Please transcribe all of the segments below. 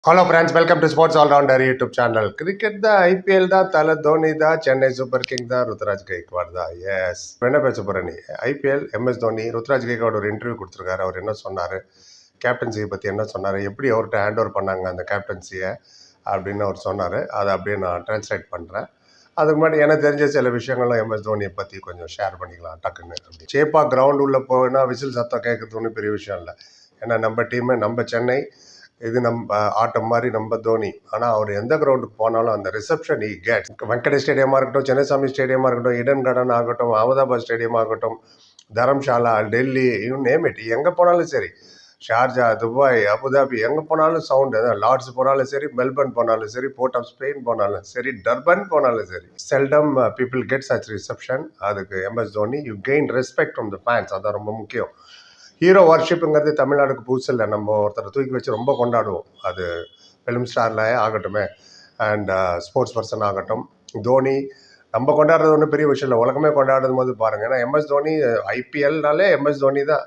Hello friends, welcome to sports allrounder YouTube channel. Cricket தான், IPL தான், தலை தோனி தான், சென்னை சூப்பர் கிங் தான், ருத்ராஜ் கைக்வாட் தான். எஸ், என்ன பேச போகிற நீ? ஐபிஎல், எம்எஸ் தோனி, ருத்ராஜ் கைக்வாட் ஒரு இன்டர்வியூ கொடுத்துருக்காரு. அவர் என்ன சொன்னார், கேப்டன்சியை பற்றி என்ன சொன்னார், எப்படி அவர்கிட்ட ஹேண்ட் ஓவர் பண்ணாங்க அந்த கேப்டன்சியை அப்படின்னு அவர் சொன்னார். அதை அப்படியே நான் டிரான்ஸ்லேட் பண்ணுறேன். அதுக்கு முன்னாடி எனக்கு தெரிஞ்ச சில விஷயங்கள்லாம் எம்எஸ் தோனியை பற்றி கொஞ்சம் ஷேர் பண்ணிக்கலாம் டக்குன்னு. அப்படி சேப்பா கிரவுண்ட் உள்ளே போனால் விசில் சத்தம் கேட்கறது ஒன்றும் பெரிய விஷயம் இல்லை. ஏன்னா நம்ம டீமு, நம்ம சென்னை, இது நம்ம ஆட்டம் மாதிரி நம்ம தோனி. ஆனால் அவர் எந்த கிரவுண்டுக்கு போனாலும் அந்த ரிசப்ஷன் ஈ கேட். வெங்கடேஷ் ஸ்டேடியமாக இருக்கட்டும், சென்னசாமி ஸ்டேடியமாக இருக்கட்டும், இடன் கார்டன் ஆகட்டும், அகமதாபாத் ஸ்டேடியமாக ஆகட்டும், Dharamshala, Delhi, you name it, எங்கே போனாலும் சரி, ஷார்ஜா, துபாய், அபுதாபி, எங்கே போனாலும் சவுண்டு. லார்ட்ஸ் போனாலும் சரி, மெல்பர்ன் போனாலும் சரி, போர்ட் ஆஃப் ஸ்பெயின் போனாலும் சரி, டர்பன் போனாலும் சரி, seldom people get such reception. அதுக்கு MS Dhoni, you gain respect from the fans. அதான் ரொம்ப முக்கியம். ஹீரோ வர்ஷிப்புங்கிறது தமிழ்நாடுக்கு புதுசு இல்லை. நம்ம ஒருத்தரை தூக்கி வச்சு ரொம்ப கொண்டாடுவோம். அது ஃபிலிம் ஸ்டாரில் ஆகட்டுமே, அண்ட் ஸ்போர்ட்ஸ் பர்சன் ஆகட்டும். தோனி நம்ம கொண்டாடுறது ஒன்றும் பெரிய விஷயம் இல்லை, உலகமே கொண்டாடும் போது பாருங்கள். ஏன்னா எம்எஸ் தோனி, ஐபிஎல்னாலே எம்எஸ் தோனி தான்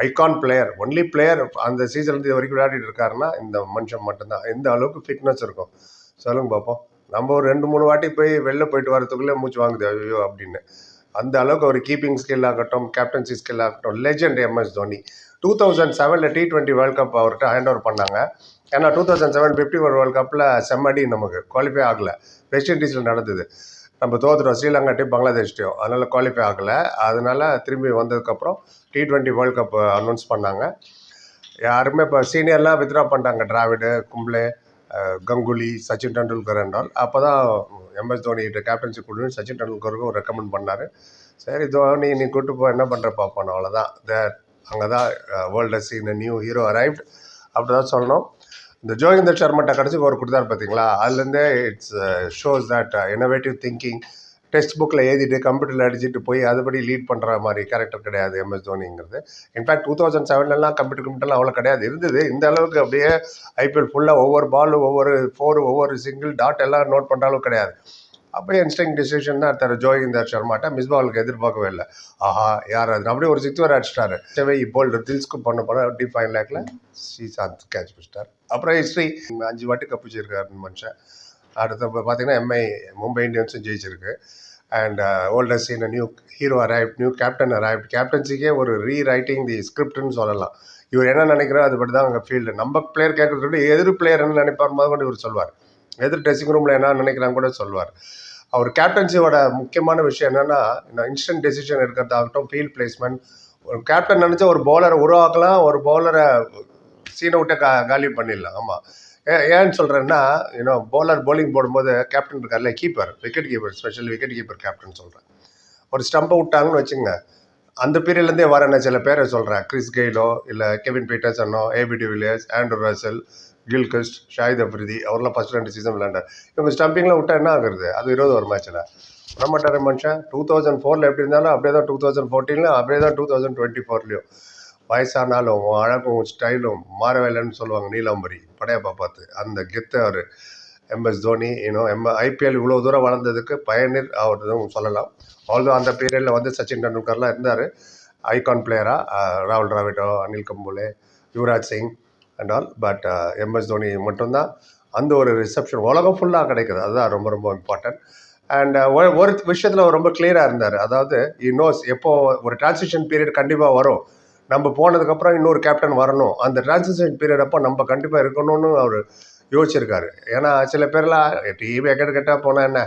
ஐகான் பிளேயர், ஒன்லி பிளேயர். அந்த சீசன்லேருந்து இது வரைக்கும் விளையாடிட்டு இருக்காருன்னா இந்த மனுஷன் மட்டும்தான். எந்த அளவுக்கு ஃபிட்னஸ் இருக்கும் சொல்லுங்க பார்ப்போம். நம்ம ஒரு 2-3 வாட்டி போய் வெளில போயிட்டு வரதுக்குள்ளே மூச்சு வாங்குது ஐயோ அப்படின்னு. அந்த அளவுக்கு ஒரு கீப்பிங் ஸ்கில் ஆகட்டும், கேப்டன்சி ஸ்கில் ஆகட்டும், legend MS Dhoni. 2007 T20 world cup அவர்கிட்ட ஹேண்ட் ஓவர் பண்ணாங்க. ஏன்னா 2007 51 வேர்ல்ட் கப்பில் செம்மடி நமக்கு குவாலிஃபை ஆகலை. வெஸ்ட் இண்டீஸில் நடந்தது, நம்ம தோத்துட்டோம், ஸ்ரீலங்காட்டையும் பங்களாதேஷ்டையும். அதனால் குவாலிஃபை ஆகலை. அதனால திரும்பி வந்ததுக்கப்புறம் T20 வேர்ல்ட் கப் அனௌன்ஸ் பண்ணாங்க. யாருமே இப்போ சீனியர்லாம் வித்ட்ரா பண்ணிட்டாங்க, டிராவிடு, கும்ப்ளே, கங்குலி, சச்சின் டெண்டுல்கர் என்றால். அப்போ தான் எம்எஸ் தோனிகிட்ட கேப்டன்சி கொடுன்னு சச்சின் டெண்டுல்கருக்கும் ரெக்கமெண்ட் பண்ணார். சரி தோனி நீ கூட்டு போ, என்ன பண்ணுற பார்ப்போம், அவ்வளோதான். அங்கே தான் world seen new hero arrived அப்படி தான் சொல்லணும். இந்த ஜோகிந்தர் சர்மாட்ட கடைசிக்கு ஒரு கொடுத்தாரு பார்த்தீங்களா, அதுலேருந்தே it's shows that innovative thinking. Text புக்கில் எழுதிட்டு கம்ப்யூட்டரில் அடிச்சுட்டு போய் அதுபடி லீட் பண்ணுற மாதிரி கேரக்டர் கிடையாது எம்எஸ் தோனிங்கிறது. இன்ஃபேக்ட் 2007 கம்ப்யூட்டர்லாம் அவ்வளோ கிடையாது, இருந்தது. இந்த அளவுக்கு அப்படியே ஐபிஎல் ஃபுல்லாக ஒவ்வொரு பால், ஒவ்வொரு ஃபோர், ஒவ்வொரு சிங்கிள் டாட் எல்லாம் நோட் பண்ணுற அளவுக்கு கிடையாது. அப்படியே இன்ஸ்டிங் டிசிஷன் தான் எடுத்தார் ஜோகிந்தர் சர்மாட்ட. மிஸ்பாலுக்கு எதிர்பார்க்கவே இல்லை. ஆஹா யார் அது, அப்படியே ஒரு 6 அடிச்சிட்டாரு. செவை போல்டு தில்ஸ்க்கு பண்ண போனால் டீப் 5 லேக்கில் ஸ்ரீசாந்த் கேட்ச் பிடிச்சிட்டார். அப்புறம் ஹிஸ்ட்ரி 5 வாட்டி கப்பிச்சிருக்காரு மனுஷன். அடுத்த பார்த்தீங்கன்னா மும்பை இந்தியன்ஸும் ஜெயிச்சிருக்கு. And older scene new hero arrived, new captain arrived. கேப்டன்சிக்கே ஒரு ரீரைட்டிங் தி ஸ்கிரிப்ட்னு சொல்லலாம். இவர் என்ன நினைக்கிறார் அதுபடி தான் அங்கே ஃபீல்டு. நம்ம பிளேயர் கேட்கறத விட எதிர் பிளேயர் என்ன நினைப்பார் மாதிரி கூட இவர் சொல்வார். எதிர் ட்ரெஸ்ஸிங் ரூமில் என்ன நினைக்கிறாங்க கூட சொல்வார். அவர் கேப்டன்சியோட முக்கியமான விஷயம் என்னென்னா, இன்ஸ்டன்ட் டெசிஷன் எடுக்கிறதாகட்டும், ஃபீல்ட் பிளேஸ்மெண்ட். ஒரு கேப்டன் நினச்சா ஒரு பவுலரை உருவாக்கலாம், ஒரு பவுலரை சீனை விட்டு காலி பண்ணிடலாம். ஆமாம், ஏன்னு சொல்கிறேன்னா, பவுலர் பவுலிங் போடும்போது கேப்டன் இருக்கார்ல, keeper, wicket keeper, special wicket keeper captain சொல்கிறேன். ஒரு ஸ்டம்பை விட்டாங்கன்னு வச்சுங்க, அந்த பீரியட்லேருந்தே வரேன் சில பேரை சொல்கிறேன். கிறிஸ் கெயிலோ, இல்லை கெவின் பீட்டர்சனோ, AB de Villiers, Andrew Russell, Gilchrist, Shahid Afridi, அவரெல்லாம் ஃபஸ்ட் 2 சீசன் விளையாண்டார். இவங்க ஸ்டம்பிங்கில் விட்டால் என்ன ஆகுறது, அது 20 ஒரு மேட்ச்சில் விடமாட்டார் மனுஷன். 2004 எப்படி இருந்தாலும் அப்படியே தான் 2014 அப்படியே தான் 2024 வயசானாலும் அழகும் ஸ்டைலும் மாறவே இல்லைன்னு சொல்லுவாங்க நீலாம்பரி படையப்பா பார்த்து. அந்த கெத்து அவர் எம்எஸ் தோனி. ஐபிஎல் இவ்வளோ தூரம் வளர்ந்ததுக்கு பயனில் அவர்தான் சொல்லலாம். ஆல்தோ அந்த பீரியடில் வந்து சச்சின் டெண்டுல்கர்லாம் இருந்தார் ஐகான் பிளேயராக, ராகுல் டிராவிடோ, Anil Kumble, Yuvraj Singh and all. But MS Dhoni மட்டும்தான் அந்த ஒரு ரிசப்ஷன் உலகம் ஃபுல்லாக கிடைக்குது. அதுதான் ரொம்ப ரொம்ப இம்பார்ட்டன்ட். அண்ட் ஒரு விஷயத்தில் அவர் ரொம்ப கிளியராக இருந்தார். அதாவது நோஸ் எப்போ ஒரு டிரான்சிஷன் பீரியட் கண்டிப்பாக வரும், நம்ம போனதுக்கப்புறம் இன்னொரு கேப்டன் வரணும், அந்த டிரான்சிஷன் பீரியட் அப்போ நம்ம கண்டிப்பாக இருக்கணும்னு அவர் யோசிச்சிருக்காரு. ஏன்னா சில பேர்லாம் டிவி கேட்டால் போனால் என்ன,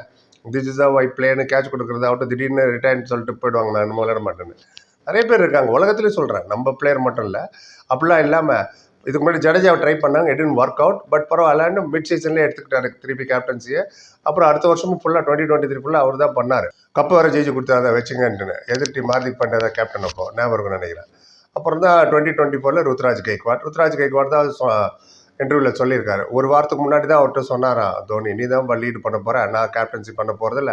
திஸ் இஸ் வை பிளேன்னு கேட்ச் கொடுக்குறதாகட்டும், திடீர்னு ரிட்டையர்னு சொல்லிட்டு போயிடுவாங்க, நான் இன்னும் விளையாட மாட்டேன்னு. நிறைய பேர் இருக்காங்க உலகத்துலேயும், சொல்கிறேன், நம்ம பிளேயர் மட்டும் இல்லை. அப்படிலாம் இல்லாமல் இதுக்கு முன்னாடி ஜடேஜாவை ட்ரை பண்ணாங்க, it didn't work out. But பரவாயில்லன்னு மிட் சீசன்லேயே எடுத்துக்கிட்டாரு திருப்பி கேப்டன்சியை. அப்புறம் அடுத்த வருஷமும் ஃபுல்லாக 2023 ஃபுல்லாக அவர் தான் பண்ணார். கப்பு வர ஜெயிச்சு கொடுத்தாரு வச்சுங்கன்ட்டுன்னு. எதிர் டீம் ஹார்திக் பாண்டியா கேப்டன் அப்போ ஞாபகம் நினைக்கிறேன். அப்புறம் தான் 2024 ருத்ராஜ் கைக்வாட் தான் இன்டர்வியூவில் சொல்லியிருக்காரு. ஒரு வாரத்துக்கு முன்னாடி தான் அவர்கிட்ட சொன்னாராம், தோனி நீ தான் லீடு பண்ண போகிறேன், நான் கேப்டன்சி பண்ண போகிறதில்ல.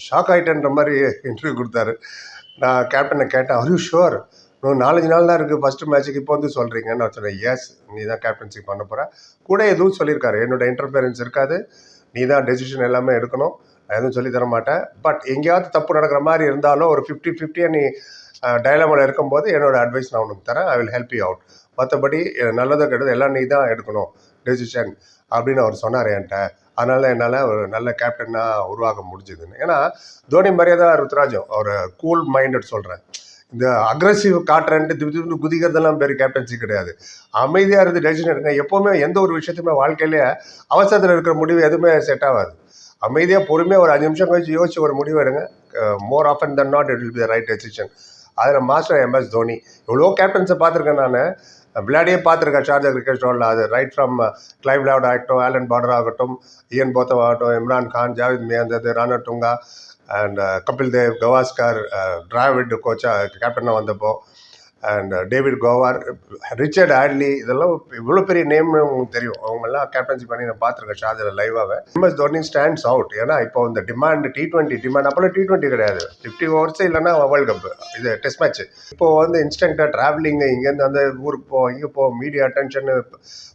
ஷாக் ஆகிட்டேன்ற மாதிரி இன்டர்வியூ கொடுத்தாரு. நான் கேப்டனை கேட்டேன், ஆர் யூ ஷுவர், இன்னும் 4-5 நாள் தான் இருக்குது ஃபஸ்ட்டு மேட்ச்சுக்கு, இப்போ வந்து சொல்கிறீங்கன்னு நான் சொன்னேன். எஸ், நீ தான் கேப்டன்சி பண்ண போகிற. கூட எதுவும் சொல்லியிருக்காரு, என்னோட இன்டர்ஃபியரன்ஸ் இருக்காது, நீ தான் டெசிஷன் எல்லாமே எடுக்கணும், நான் எதுவும் சொல்லி தர மாட்டேன். பட் எங்கேயாவது தப்பு நடக்கிற மாதிரி இருந்தாலும் ஒரு 50-50 நீ டைலமாவில் இருக்கும்போது என்னோட அட்வைஸ் நான் உனக்கு தரேன், I will help you out. மற்றபடி நல்லதோ கெட்டதோ எல்லாம் நீ தான் எடுக்கணும், டெசிஷன் அப்படின்னு அவர் சொன்னார் என்கிட்ட. அதனால என்னால் ஒரு நல்ல கேப்டனாக உருவாக்க முடிஞ்சுதுன்னு. ஏன்னா தோனி மாதிரியே தான் ருத்ராஜும் ஒரு கூல் மைண்டட் சொல்கிறேன். இந்த அக்ரஸிவ் காட்டுறேன்ட்டு திடீர்னு குதிக்கிறதெல்லாம் பேர் கேப்டன்சி கிடையாது. அமைதியாக இருந்து டெசிஷன் எடுங்க. எப்போவுமே எந்த ஒரு விஷயத்தையுமே வாழ்க்கையிலேயே அவசரத்தில் இருக்கிற முடிவு எதுவுமே செட் ஆகாது. அமைதியாக பொறுமையாக ஒரு 5 நிமிஷம் கழிச்சு யோசிச்சு ஒரு முடிவு எடுங்க. More often than not it will be the right decision. அதில் மாஸ்டர் MS தோனி. எவ்வளோ கேப்டன்ஸை பார்த்துருக்கேன் நான். விளையாடியே பார்த்துருக்கேன் ஷார்ஜா கிரிக்கெட் ஸ்டோரில். அது ரைட் ஃப்ரம் கிளைவ் லாவ்ட் ஆகட்டும், ஆலன் பார்டர் ஆகட்டும், இயன் போத்தம் ஆகட்டும், இம்ரான் கான், ஜாவித் மியாந்தது, ராணா டுங்கா அண்ட் கபில் தேவ், கவாஸ்கர், டிராவிட் கோச்சாக கேப்டனாக வந்தப்போ, அண்ட் டேவிட் கோவார், ரிச்சர்ட் ஆட்லி, இதெல்லாம் இவ்வளோ பெரிய நேம்னு உங்களுக்கு தெரியும். அவங்கெல்லாம் கேப்டன்சி பண்ணி நான் பார்த்துருக்கேன் ஷார்ஜாவில் லைவாகவே. MS Dhoni stands out. ஏன்னா இப்போ இந்த டிமாண்ட் T20 டிமாண்ட், அப்போல்லாம் T20 கிடையாது. 50 ஓவர்ஸ் இல்லைன்னா வேர்ல்டு கப், இது டெஸ்ட் மேட்ச். இப்போ வந்து இன்ஸ்டன்ட்டாக ட்ராவலிங்கு, இங்கேருந்து அந்த ஊருக்கு போ, இங்கே போ, மீடியா அட்டென்ஷனு,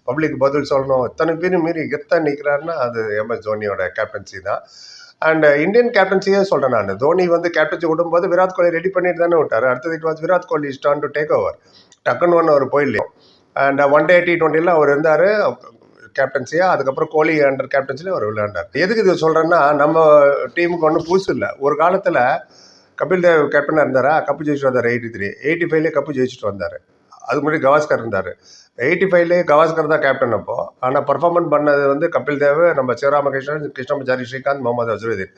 பப்ளிக் பதில் சொல்லணும், இத்தனை பேர் மீறி கெத்தாக நிற்கிறாருன்னா அது MS தோனியோட கேப்டன்சி தான். அண்ட் இந்தியன் கேப்டன்சியே சொல்கிறேன் நான். தோனி வந்து கேப்டன்சி விடும்போது விராட் கோலி ரெடி பண்ணிட்டு தானே விட்டார். அடுத்தது it was Virat Kohli turn to take over. டக்குன்னு ஒன்று அவர் போயிடலையோ. அண்ட் 1 டே T20 அவர் இருந்தார் கேப்டன்சியாக. அதுக்கப்புறம் கோலி அண்டர் கேப்டன்சியில் அவர் விளையாண்டார். எதுக்கு இது சொல்கிறேன்னா, நம்ம டீமுக்கு ஒன்றும் புதுசு இல்லை. ஒரு காலத்தில் கபில் தேவ் கேப்டனாக இருந்தாரா, கப்பு ஜெயிச்சுட்டு வந்தார். 83 85லேயே கப்பு ஜெயிச்சுட்டு வந்தார். அதுக்கு முன்னாடி கவாஸ்கர் இருந்தார். 85லேயே கவாஸ்கர் தான் கேப்டன் அப்போ. ஆனால் பர்ஃபார்மன்ஸ் பண்ணது வந்து கபில் தேவ், நம்ம சிவராமகிருஷ்ணன், கிருஷ்ணமச்சாரி ஸ்ரீகாந்த், முகமது அஸ்ருதீன்.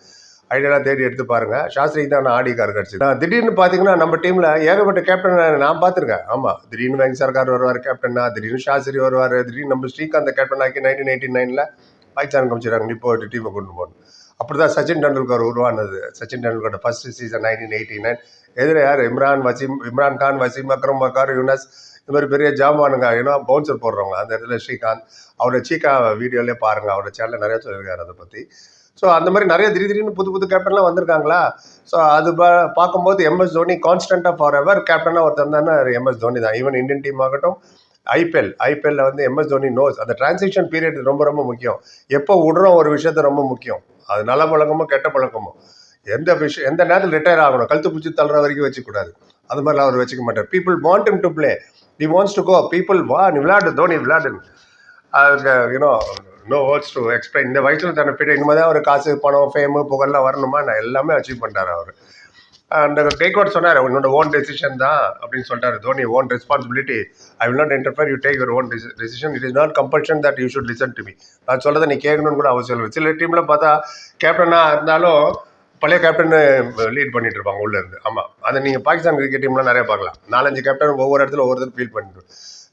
ஐடியெல்லாம் தேடி எடுத்து பாருங்க. சாஸ்திரி தான் நான் ஆடிக்கார் கிடச்சி. திடீர்னு பார்த்தீங்கன்னா நம்ம டீமில் ஏகப்பட்ட கேப்டன் நான் பார்த்துருக்கேன். ஆமாம், திடீர்னு வெங்க சர்கார் வருவார் கேப்டனா, திடீர்னு சாஸ்திரி வருவார், திடீர்னு நம்ம ஸ்ரீகாந்த் கேப்டன் ஆக்கி 1989 பாகிஸ்தான் காமிச்சிடாங்க இப்போ டீமை கொண்டு போகணும். அப்படி தான் சச்சின் டெண்டுல்கர் உருவானது. சச்சின் டெண்டுல்கரோட ஃபர்ஸ்ட் சீசன் 1989. எதிர யார்? இம்ரான் கான், வசீம் அக்ரம், பக்கார், யூனஸ், இந்த மாதிரி பெரிய ஜாமானுங்க, ஏன்னா பவுன்சர் போடுறவங்க. அந்த இடத்துல ஸ்ரீகாந்த், அவரோட சீக்கா வீடியோலேயே பாருங்கள், அவரோட சேனலில் நிறைய சொல்லியிருக்காரு அதை பற்றி. ஸோ அந்த மாதிரி நிறைய திடீர்னு புது கேப்டன்லாம் வந்திருக்காங்களா. ஸோ அது பார்க்கும்போது MS தோனி கான்ஸ்டண்ட்டாக ஃபார் எவர் கேப்டனாக ஒருத்தர் தானே MS தோனி தான். ஈவன் இந்தியன் டீம் ஆகட்டும், ஐபிஎல்ல வந்து MS தோனி நோஸ். அந்த டிரான்சிஷன் பீரியட் ரொம்ப ரொம்ப முக்கியம். எப்போ விடுறோம் ஒரு விஷயத்த ரொம்ப முக்கியம். அது நல்ல பழக்கமோ கெட்ட பழக்கமோ, எந்த நேரத்தில் ரிட்டையர் ஆகணும், கழுத்து பிடிச்சி தள்ளுற வரைக்கும் வச்சுக்கூடாது. அது மாதிரிலாம் அவர் வச்சுக்க மாட்டார். People want him to play, he wants to go. People வா, நீ விளையாடு தோனி விளையாடுன்னு. அதுக்கு you know no words to explain. இந்த வயசில் தன்னை போய்ட்டு இனிமேல் தான் ஒரு காசு, பணம், ஃபேமு, புகழ்லாம் வரணுமா, நான் எல்லாமே அச்சீவ் பண்ணிட்டார் அவர். அந்த கைக்வாட் சொன்னார், உன்னோட ஓன் டெசிஷன் தான் அப்படின்னு சொல்லிட்டாரு. Dhoni own responsibility, I will not interfere, you take your own decision, it is not compulsion that you should listen to me. நான் சொல்கிறத நீ கேட்கணும்னு கூட அவசியம் இல்லை. சில டீமில் பார்த்தா கேப்டனாக இருந்தாலும் பழைய கேப்டன் லீட் பண்ணிட்டு இருப்பாங்க உள்ளே இருந்து. ஆமாம், அதை நீங்கள் பாகிஸ்தான் கிரிக்கெட் டீம்லாம் நிறைய பார்க்கலாம். 4-5 கேப்டன் ஒவ்வொரு இடத்துல ஒவ்வொருத்தர் ஃபீல் பண்ணிட்டு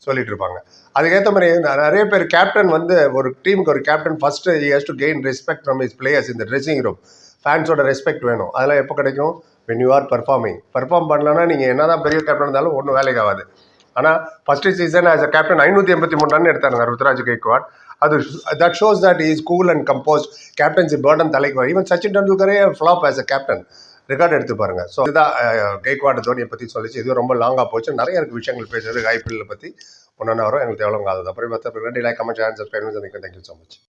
சொல்லிட்டு இருப்பாங்க. அதுக்கேற்ற மாதிரி நிறைய பேர் கேப்டன் வந்து ஒரு டீமுக்கு ஒரு captain first he has to gain respect from his players இந்த ட்ரெஸ்ஸிங் ரூம். ஃபேன்ஸோட ரெஸ்பெக்ட் வேணும். அதெல்லாம் எப்போ கிடைக்கும்? வென் யூ ஆர் பர்ஃபார்ம் பண்ணலன்னா நீங்கள் என்ன தான் பெரிய கேப்டன் இருந்தாலும் ஒன்றும் வேலைக்கு ஆகாது. ஆனால் first season as a captain 583 run எடுத்தாருங்க ருத்ராஜ் கெய்க்வாட். அது that shows that is cool and composed. Captaincy burden தலைக்கு வரும். ஈவன் சச்சின் டெண்டுல்கரே flop as a captain record எடுத்து பாருங்க. ஸோ இதுதான் கெய்க்வாட் தோனியை பற்றி சொல்லிச்சு. இது ரொம்ப லாங்காக போச்சு. நிறைய இருக்குது விஷயங்கள் பேசுறது ஐபிஎல்ல பற்றி. ஒன்றா வரும். எங்களுக்கு எவ்வளோ காலம். அப்புறம் மற்ற ரெண்டு like, comment, share, subscribe. Thank you so much.